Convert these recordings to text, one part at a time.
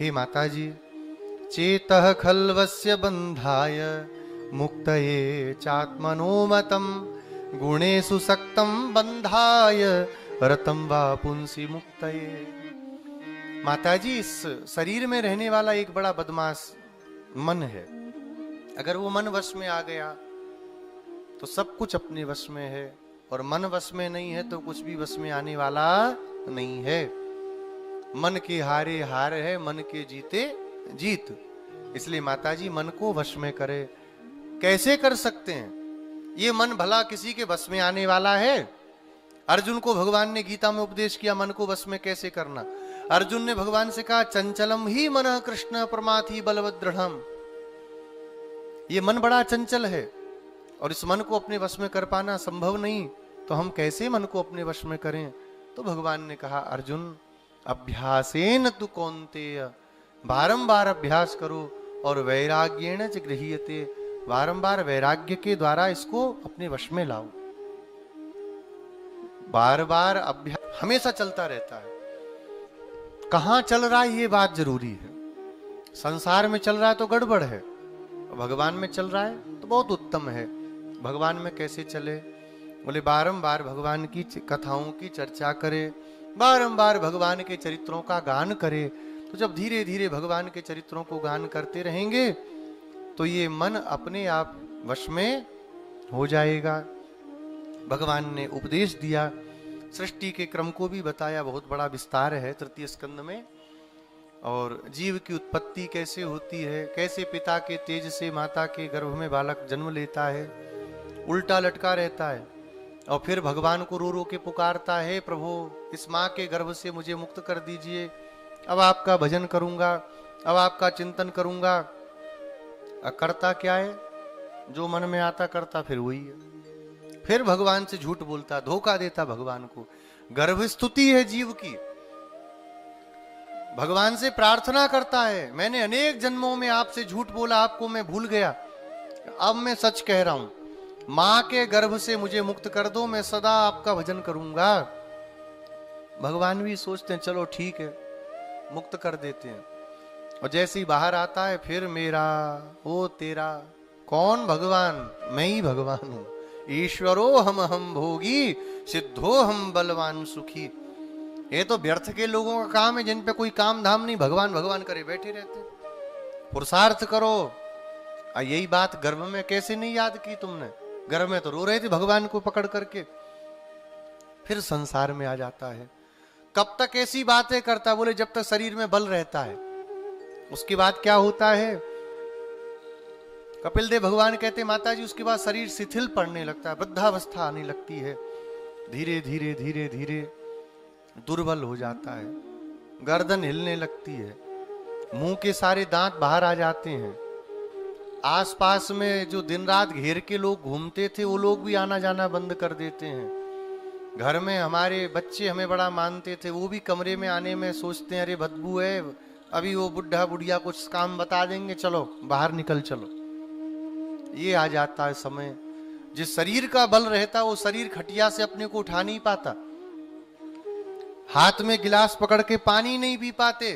हे माता जी, चेतः खल्वस्य बंधाय मुक्तये चात्मनोमतं गुणेषु सक्तं बंधाय रतं वा पुंसी मुक्तये। माता जी, इस शरीर में रहने वाला एक बड़ा बदमाश मन है। अगर वो मन वश में आ गया तो सब कुछ अपने वश में है, और मन वश में नहीं है तो कुछ भी वश में आने वाला नहीं है। मन के हारे हार है, मन के जीते जीत। इसलिए माताजी मन को वश में करे। कैसे कर सकते हैं? ये मन भला किसी के वश में आने वाला है? अर्जुन को भगवान ने गीता में उपदेश किया मन को वश में कैसे करना। अर्जुन ने भगवान से कहा, चंचलम ही मनः कृष्ण प्रमाथि बलवत् दृढ़म्। ये मन बड़ा चंचल है और इस मन को अपने वश में कर पाना संभव नहीं, तो हम कैसे मन को अपने वश में करें? तो भगवान ने कहा, अर्जुन अभ्यासेन तु कौन्तेय, बारंबार अभ्यास करो, और वैराग्येण च गृह्यते, बारंबार वैराग्य के द्वारा इसको अपने वश में लाओ। बार बार अभ्यास हमेशा चलता रहता है। कहां चल रहा है ये बात जरूरी है। संसार में चल रहा है तो गड़बड़ है, भगवान में चल रहा है तो बहुत उत्तम है। भगवान में कैसे चले? बोले बारंबार भगवान की कथाओं की चर्चा करे, बारंबार भगवान के चरित्रों का गान करे। तो जब धीरे धीरे भगवान के चरित्रों को गान करते रहेंगे तो ये मन अपने आप वश में हो जाएगा। भगवान ने उपदेश दिया, सृष्टि के क्रम को भी बताया, बहुत बड़ा विस्तार है तृतीय स्कंद में। और जीव की उत्पत्ति कैसे होती है, कैसे पिता के तेज से माता के गर्भ में बालक जन्म लेता है, उल्टा लटका रहता है, और फिर भगवान को रो रो के पुकारता है, प्रभु इस माँ के गर्भ से मुझे मुक्त कर दीजिए, अब आपका भजन करूंगा, अब आपका चिंतन करूंगा। करता क्या है? जो मन में आता करता फिर वही है। फिर भगवान से झूठ बोलता, धोखा देता भगवान को। गर्भ स्तुति है जीव की। भगवान से प्रार्थना करता है, मैंने अनेक जन्मों में आपसे झूठ बोला, आपको मैं भूल गया, अब मैं सच कह रहा हूं, मां के गर्भ से मुझे मुक्त कर दो, मैं सदा आपका भजन करूंगा। भगवान भी सोचते हैं चलो ठीक है, मुक्त कर देते हैं। और जैसे ही बाहर आता है फिर मेरा ओ तेरा। कौन? भगवान। मैं ही भगवान हूं। ईश्वरो हम भोगी, सिद्धो हम बलवान सुखी। ये तो व्यर्थ के लोगों का काम है, जिन पे कोई काम धाम नहीं, भगवान भगवान करे बैठे रहते। पुरुषार्थ करो। यही बात गर्भ में कैसे नहीं याद की तुमने? गर्भ में तो रो रहे थे भगवान को पकड़ करके। फिर संसार में आ जाता है। कब तक ऐसी बातें करता? बोले जब तक शरीर में बल रहता है। उसके बाद क्या होता है? कपिल देव भगवान कहते माता जी उसके बाद शरीर शिथिल पड़ने लगता है, वृद्धावस्था आने लगती है, धीरे धीरे धीरे धीरे दुर्बल हो जाता है, गर्दन हिलने लगती है, मुंह के सारे दांत बाहर आ जाते हैं। आसपास में जो दिन रात घेर के लोग घूमते थे वो लोग भी आना जाना बंद कर देते हैं। घर में हमारे बच्चे हमें बड़ा मानते थे, वो भी कमरे में आने में सोचते हैं अरे बदबू है, अभी वो बुढ़ा बुढ़िया कुछ काम बता देंगे, चलो बाहर निकल चलो। ये आ जाता है समय। जिस शरीर का बल रहता वो शरीर खटिया से अपने को उठा नहीं पाता, हाथ में गिलास पकड़ के पानी नहीं पी पाते,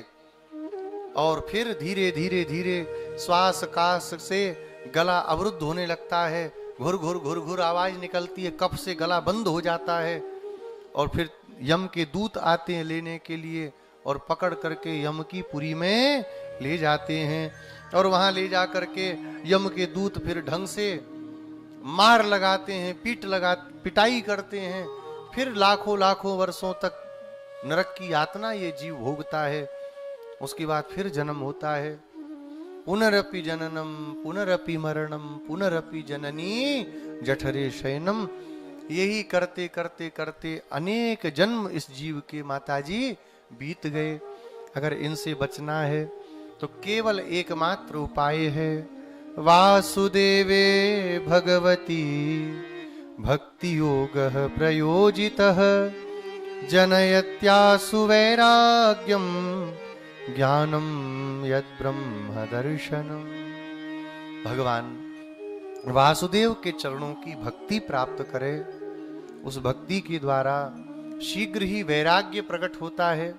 और फिर धीरे धीरे धीरे श्वास काश से गला अवरुद्ध होने लगता है, घुर घुर घुर घुर आवाज निकलती है, कफ से गला बंद हो जाता है। और फिर यम के दूत आते हैं लेने के लिए और पकड़ करके यम की पुरी में ले जाते हैं, और वहां ले जा करके यम के दूत फिर ढंग से मार लगाते हैं, पिटाई करते हैं। फिर लाखों लाखों वर्षों तक नरक की यातना ये जीव भोगता है। उसके बाद फिर जन्म होता है। पुनरपि जननम पुनरपि मरणम पुनरपि जननी जठरे शयनम। यही करते करते करते अनेक जन्म इस जीव के माताजी बीत गए। अगर इनसे बचना है तो केवल एकमात्र उपाय है, वासुदेवे भगवती भक्ति योगः प्रयोजितः जनयत्यासु वैराग्यम ज्ञानम यद ब्रह्म दर्शनम। भगवान वासुदेव के चरणों की भक्ति प्राप्त करे, उस भक्ति के द्वारा शीघ्र ही वैराग्य प्रकट होता है।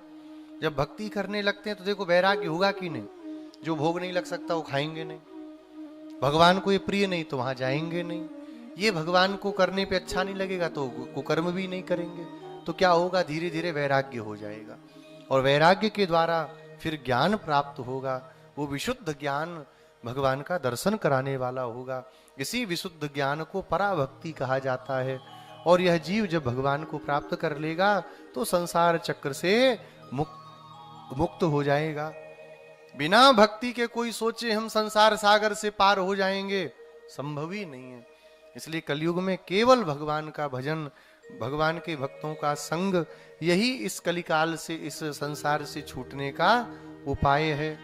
जब भक्ति करने लगते हैं तो देखो वैराग्य होगा कि नहीं। जो भोग नहीं लग सकता वो खाएंगे नहीं, भगवान को ये प्रिय नहीं तो वहां जाएंगे नहीं, ये भगवान को करने पे अच्छा नहीं लगेगा तो कुकर्म भी नहीं करेंगे। तो क्या होगा, धीरे धीरे वैराग्य हो जाएगा, और वैराग्य के द्वारा फिर ज्ञान प्राप्त होगा। वो विशुद्ध ज्ञान भगवान का दर्शन कराने वाला होगा। इसी विशुद्ध ज्ञान को पराभक्ति कहा जाता है। और यह जीव जब भगवान को प्राप्त कर लेगा तो संसार चक्र से मुक्त हो जाएगा। बिना भक्ति के कोई सोचे हम संसार सागर से पार हो जाएंगे, संभव ही नहीं है। इसलिए कलयुग में केवल भगवान का भजन, भगवान के भक्तों का संग, यही इस कलिकाल से, इस संसार से छूटने का उपाय है।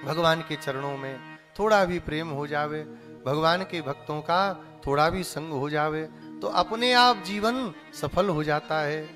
भगवान के चरणों में थोड़ा भी प्रेम हो जावे, भगवान के भक्तों का थोड़ा भी संग हो जावे, तो अपने आप जीवन सफल हो जाता है।